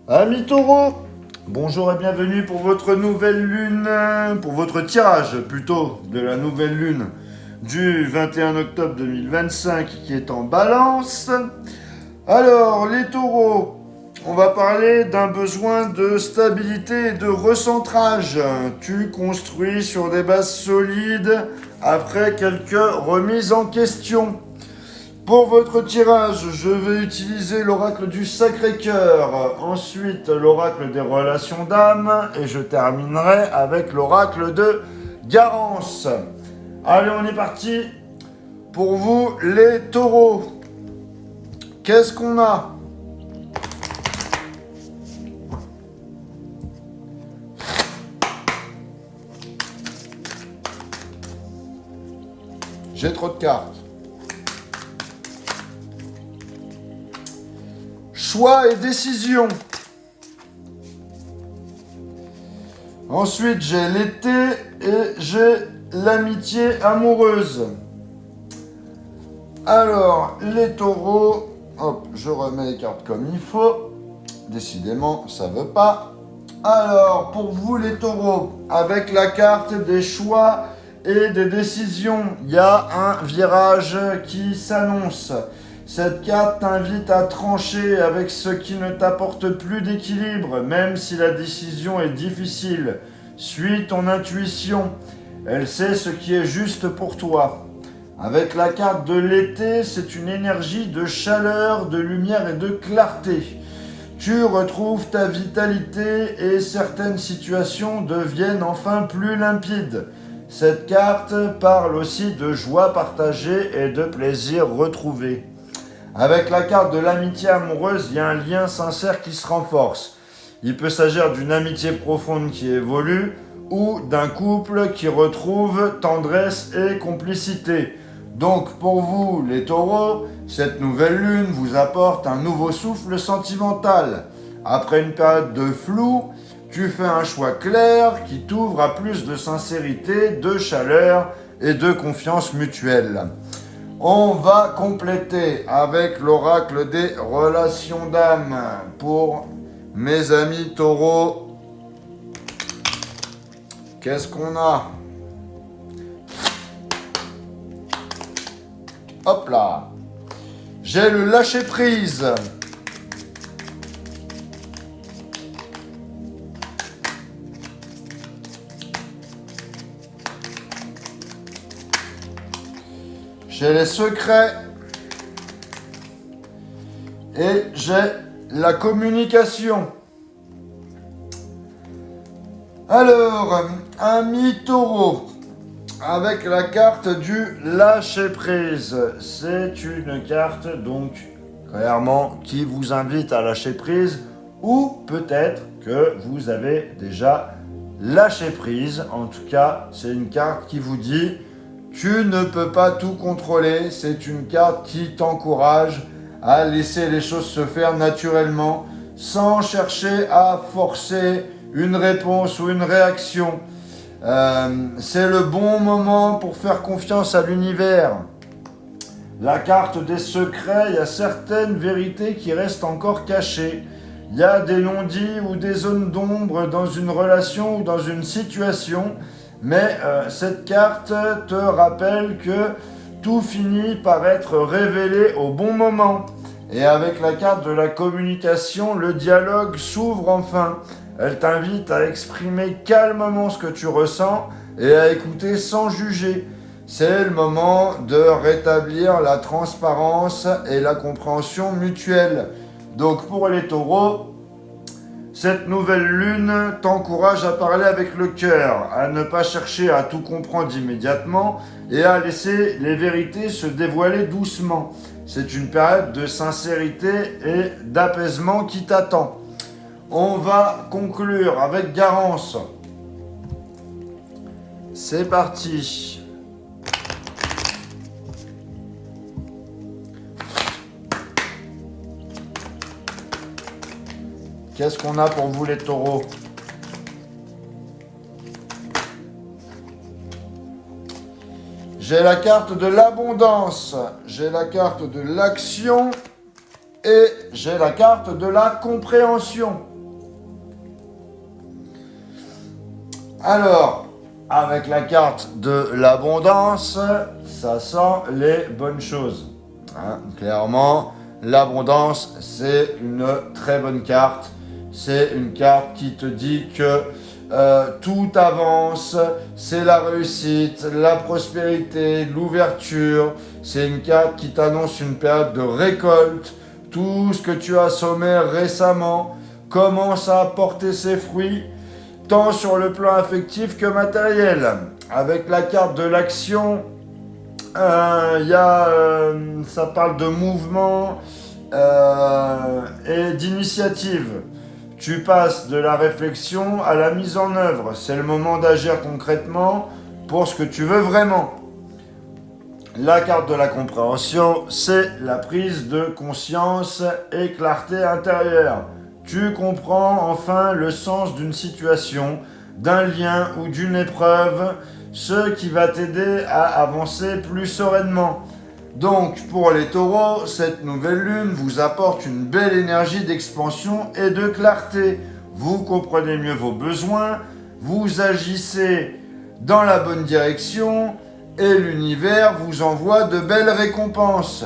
Amis taureaux, bonjour et bienvenue pour votre nouvelle lune, pour votre tirage plutôt de la nouvelle lune du 21 octobre 2025 qui est en balance. Alors les taureaux, on va parler d'un besoin de stabilité et de recentrage. Tu construis sur des bases solides après quelques remises en question. Pour votre tirage, je vais utiliser l'oracle du Sacré-Cœur, ensuite l'oracle des relations d'âme, et je terminerai avec l'oracle de Garance. Allez, on est parti. Pour vous, les taureaux, qu'est-ce qu'on a? J'ai trop de cartes. Choix et décision. Ensuite, j'ai l'été et j'ai l'amitié amoureuse. Alors, les taureaux, hop, je remets les cartes comme il faut. Décidément, ça veut pas. Alors, pour vous les taureaux, avec la carte des choix et des décisions, il y a un virage qui s'annonce. Cette carte t'invite à trancher avec ce qui ne t'apporte plus d'équilibre, même si la décision est difficile. Suis ton intuition, elle sait ce qui est juste pour toi. Avec la carte de l'été, c'est une énergie de chaleur, de lumière et de clarté. Tu retrouves ta vitalité et certaines situations deviennent enfin plus limpides. Cette carte parle aussi de joie partagée et de plaisir retrouvé. Avec la carte de l'amitié amoureuse, il y a un lien sincère qui se renforce. Il peut s'agir d'une amitié profonde qui évolue ou d'un couple qui retrouve tendresse et complicité. Donc pour vous, les taureaux, cette nouvelle lune vous apporte un nouveau souffle sentimental. Après une période de flou, tu fais un choix clair qui t'ouvre à plus de sincérité, de chaleur et de confiance mutuelle. On va compléter avec l'oracle des relations d'âme pour mes amis taureaux. Qu'est-ce qu'on a? Hop là. J'ai le lâcher prise. J'ai les secrets et j'ai la communication. Alors, ami taureau, avec la carte du lâcher prise, c'est une carte donc clairement qui vous invite à lâcher prise ou peut-être que vous avez déjà lâché prise. En tout cas, c'est une carte qui vous dit tu ne peux pas tout contrôler, c'est une carte qui t'encourage à laisser les choses se faire naturellement sans chercher à forcer une réponse ou une réaction. C'est le bon moment pour faire confiance à l'univers. La carte des secrets, il y a certaines vérités qui restent encore cachées. Il y a des non-dits ou des zones d'ombre dans une relation ou dans une situation. Mais cette carte te rappelle que tout finit par être révélé au bon moment. Et avec la carte de la communication, le dialogue s'ouvre enfin. Elle t'invite à exprimer calmement ce que tu ressens et à écouter sans juger. C'est le moment de rétablir la transparence et la compréhension mutuelle. Donc pour les taureaux, cette nouvelle lune t'encourage à parler avec le cœur, à ne pas chercher à tout comprendre immédiatement et à laisser les vérités se dévoiler doucement. C'est une période de sincérité et d'apaisement qui t'attend. On va conclure avec Garance. C'est parti. Qu'est-ce qu'on a pour vous les taureaux? J'ai la carte de l'abondance, j'ai la carte de l'action et j'ai la carte de la compréhension. Alors, avec la carte de l'abondance, ça sent les bonnes choses. Hein, clairement, l'abondance, c'est une très bonne carte. C'est une carte qui te dit que tout avance, c'est la réussite, la prospérité, l'ouverture. C'est une carte qui t'annonce une période de récolte. Tout ce que tu as semé récemment commence à porter ses fruits, tant sur le plan affectif que matériel. Avec la carte de l'action, ça parle de mouvement et d'initiative. Tu passes de la réflexion à la mise en œuvre. C'est le moment d'agir concrètement pour ce que tu veux vraiment. La carte de la compréhension, c'est la prise de conscience et clarté intérieure. Tu comprends enfin le sens d'une situation, d'un lien ou d'une épreuve, ce qui va t'aider à avancer plus sereinement. Donc, pour les taureaux, cette nouvelle lune vous apporte une belle énergie d'expansion et de clarté. Vous comprenez mieux vos besoins, vous agissez dans la bonne direction et l'univers vous envoie de belles récompenses.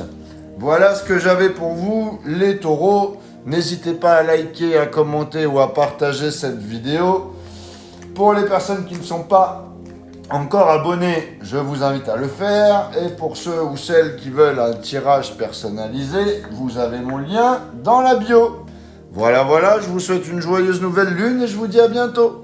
Voilà ce que j'avais pour vous, les taureaux. N'hésitez pas à liker, à commenter ou à partager cette vidéo. Pour les personnes qui ne sont pas encore abonnés, je vous invite à le faire. Et pour ceux ou celles qui veulent un tirage personnalisé, vous avez mon lien dans la bio. Voilà, je vous souhaite une joyeuse nouvelle lune et je vous dis à bientôt.